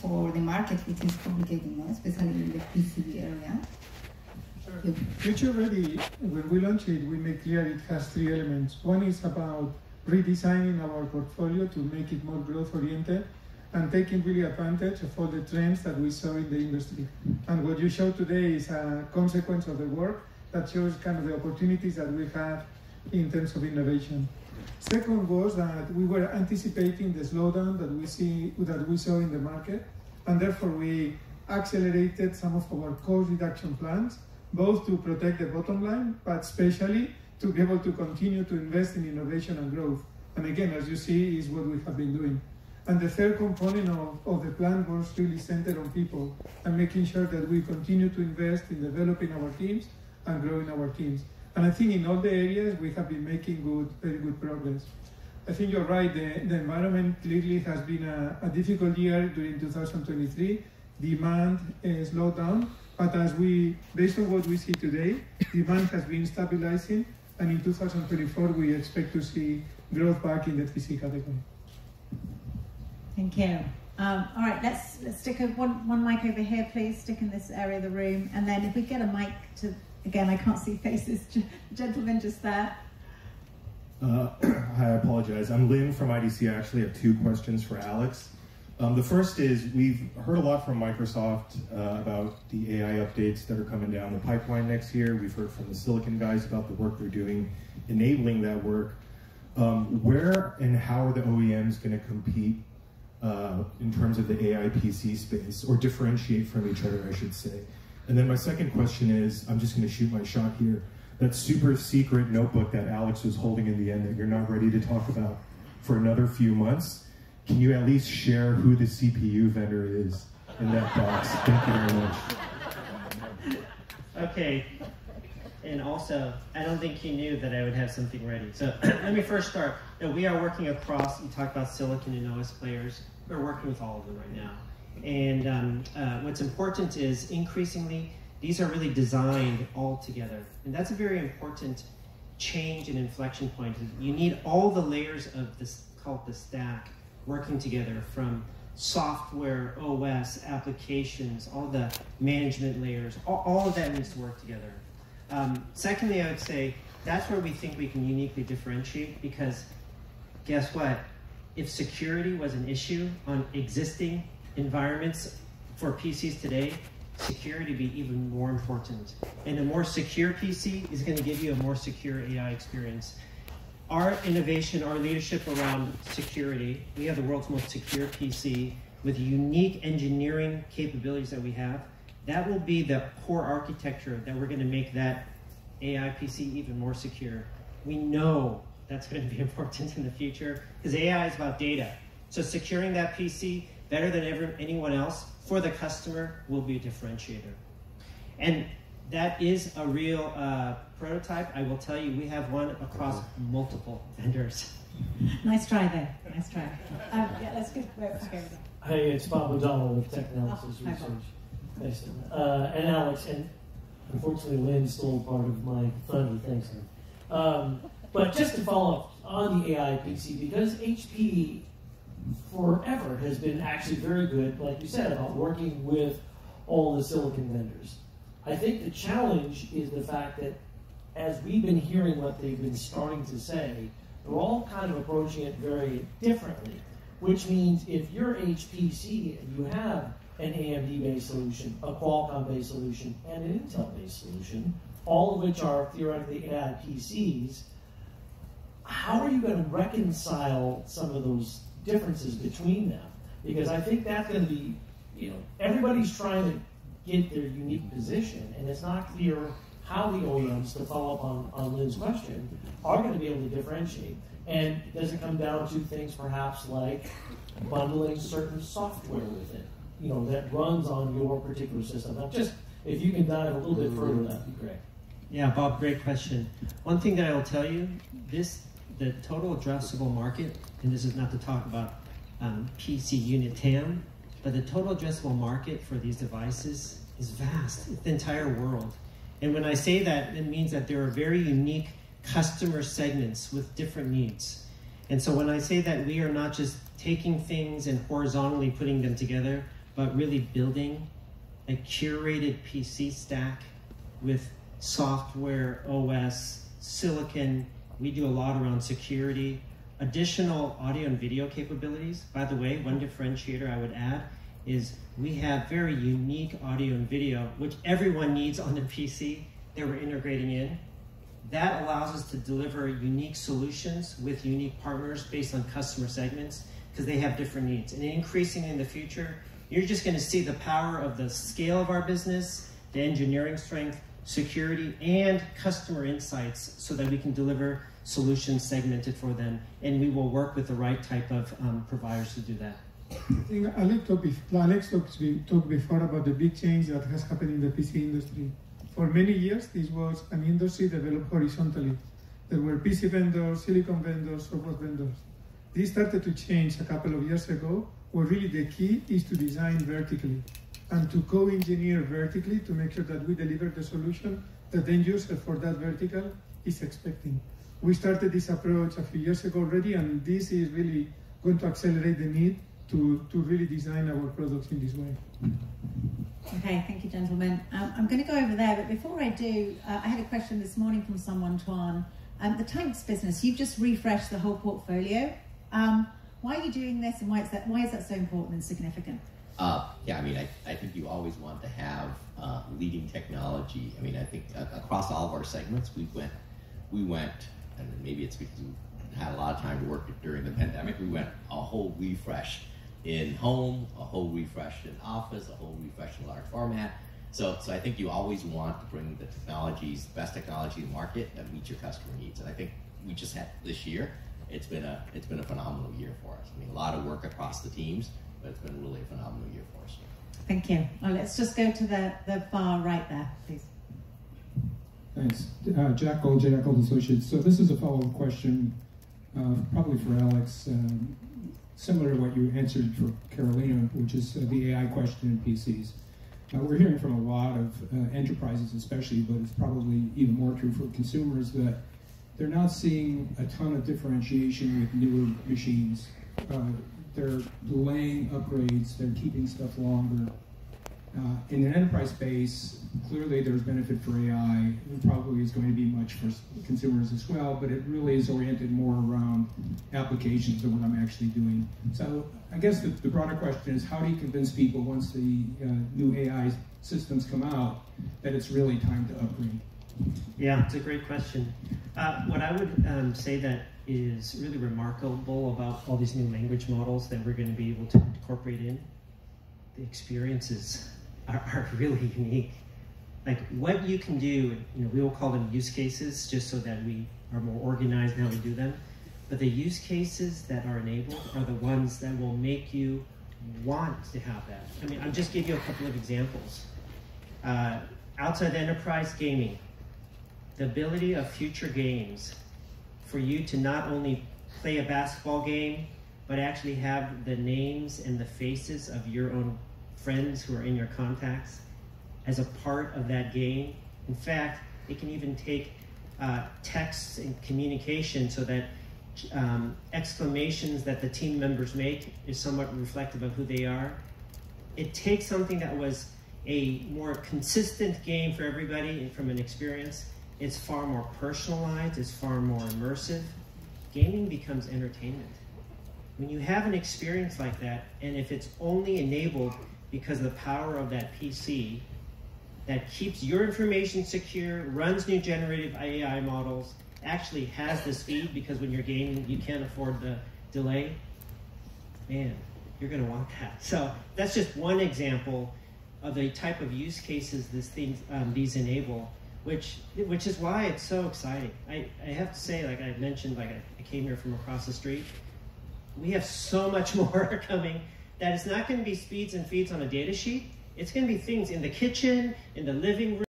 for the market, which is complicated, no? Especially in the PC area. Sure. Future Ready, when we launch it, we make clear it has three elements. One is about redesigning our portfolio to make it more growth-oriented and taking really advantage of all the trends that we saw in the industry. And what you showed today is a consequence of the work that shows kind of the opportunities that we have in terms of innovation. Second was that we were anticipating the slowdown that we saw in the market, and therefore we accelerated some of our cost reduction plans, both to protect the bottom line, but especially to be able to continue to invest in innovation and growth. And again, as you see, is what we have been doing. And the third component of the plan was really centered on people and making sure that we continue to invest in developing our teams and growing our teams. And I think in all the areas we have been making very good progress. I think you're right, the environment clearly has been a difficult year during 2023. Demand slowed down, but based on what we see today, demand has been stabilizing, and in 2024 we expect to see growth back in the PC category. Thank you. All right, let's stick one mic over here, please. Stick in this area of the room, and then if we get a mic to, again, I can't see faces. Gentleman just there. Hi, I apologize. I'm Lynn from IDC. I actually have two questions for Alex. The first is, we've heard a lot from Microsoft about the AI updates that are coming down the pipeline next year. We've heard from the Silicon guys about the work they're doing, enabling that work. Where and how are the OEMs going to compete in terms of the AI PC space, or differentiate from each other, I should say? And then my second question is, I'm just going to shoot my shot here, that super secret notebook that Alex was holding in the end that you're not ready to talk about for another few months, can you at least share who the CPU vendor is in that box? Thank you very much. Okay. And also, I don't think he knew that I would have something ready. So let me first start. We are working across, you talked about Silicon and OS players. We're working with all of them right now. And what's important is, increasingly, these are really designed all together. And that's a very important change and inflection point. You need all the layers of this, called the stack, working together, from software, OS, applications, all the management layers, all of that needs to work together. Secondly, I would say that's where we think we can uniquely differentiate, because guess what? If security was an issue on existing environments for PCs today, security would be even more important. And a more secure PC is going to give you a more secure AI experience. Our innovation, our leadership around security, we have the world's most secure PC with unique engineering capabilities that we have. That will be the core architecture that we're going to make that AI PC even more secure. We know that's going to be important in the future, because AI is about data. So securing that PC better than anyone else for the customer will be a differentiator. And that is a real prototype. I will tell you, we have one across multiple vendors. Nice try there. Nice try. Yeah, let's go. Hey, it's Bob O'Donnell with Technalysis Research. Nice to and Alex, and unfortunately Lynn stole part of my thunder, thanks Lynn. But just to follow up on the AI PC, because HP forever has been actually very good, like you said, about working with all the silicon vendors. I think the challenge is the fact that as we've been hearing what they've been starting to say, they're all kind of approaching it very differently, which means if you're HPC and you have an AMD-based solution, a Qualcomm-based solution, and an Intel-based solution, all of which are theoretically AI PCs, how are you going to reconcile some of those differences between them? Because I think that's going to be, everybody's trying to get their unique position, and it's not clear how the OEMs, to follow up on Lynn's question, are going to be able to differentiate. And does it come down to things perhaps like bundling certain software with it, that runs on your particular system? Now, just if you can dive a little bit further, that'd be great. Yeah, Bob, great question. One thing that I will tell you, the total addressable market, and this is not to talk about PC unit TAM, but the total addressable market for these devices is vast. It's the entire world. And when I say that, it means that there are very unique customer segments with different needs. And so when I say that we are not just taking things and horizontally putting them together, but really building a curated PC stack with software, OS, silicon. We do a lot around security, additional audio and video capabilities. By the way, one differentiator I would add is we have very unique audio and video, which everyone needs on their PC that we're integrating in. That allows us to deliver unique solutions with unique partners based on customer segments because they have different needs. And increasingly in the future, you're just going to see the power of the scale of our business, the engineering strength, security, and customer insights so that we can deliver solutions segmented for them. And we will work with the right type of providers to do that. I think Alex talked before about the big change that has happened in the PC industry. For many years, this was an industry developed horizontally. There were PC vendors, silicon vendors, software vendors. This started to change a couple of years ago, where really the key is to design vertically and to co-engineer vertically to make sure that we deliver the solution that the end user for that vertical is expecting. We started this approach a few years ago already, and this is really going to accelerate the need to really design our products in this way. Okay, thank you, gentlemen. I'm going to go over there, but before I do, I had a question this morning from someone, Tuan. The tanks business, you've just refreshed the whole portfolio. Why are you doing this, and why is that so important and significant? Yeah, I mean, I think you always want to have leading technology. I mean, I think across all of our segments, we went, and maybe it's because we had a lot of time to work during the pandemic, we went a whole refresh in home, a whole refresh in office, a whole refresh in large format. So I think you always want to bring the technologies, best technology to the market that meet your customer needs. And I think we just had this year, it's been a phenomenal year for us. I mean, a lot of work across the teams, but it's been really a phenomenal year for us. Thank you. Well, let's just go to the far right there, please. Thanks. Jack Gold, Jack Gold Associates. So this is a follow-up question, probably for Alex, similar to what you answered for Carolina, which is the AI question in PCs. We're hearing from a lot of enterprises especially, but it's probably even more true for consumers, that they're not seeing a ton of differentiation with newer machines. They're delaying upgrades, they're keeping stuff longer. In an enterprise space, clearly there's benefit for AI. It probably is going to be much for consumers as well, but it really is oriented more around applications than what I'm actually doing. So I guess the broader question is, how do you convince people once the new AI systems come out that it's really time to upgrade? Yeah, it's a great question. What I would say that is really remarkable about all these new language models that we're going to be able to incorporate in, the experiences are really unique. Like what you can do, we will call them use cases just so that we are more organized in how we do them. But the use cases that are enabled are the ones that will make you want to have that. I mean, I'll just give you a couple of examples. Outside enterprise gaming, the ability of future games for you to not only play a basketball game, but actually have the names and the faces of your own friends who are in your contacts as a part of that game. In fact, it can even take texts and communication so that exclamations that the team members make is somewhat reflective of who they are. It takes something that was a more consistent game for everybody and from an experience. It's far more personalized, it's far more immersive. Gaming becomes entertainment. When you have an experience like that, and if it's only enabled because of the power of that PC that keeps your information secure, runs new generative AI models, actually has the speed, because when you're gaming, you can't afford the delay, man, you're going to want that. So that's just one example of the type of use cases these enable, which is why it's so exciting. I have to say, like I mentioned, like I came here from across the street. We have so much more coming that it's not going to be speeds and feeds on a data sheet. It's going to be things in the kitchen, in the living room.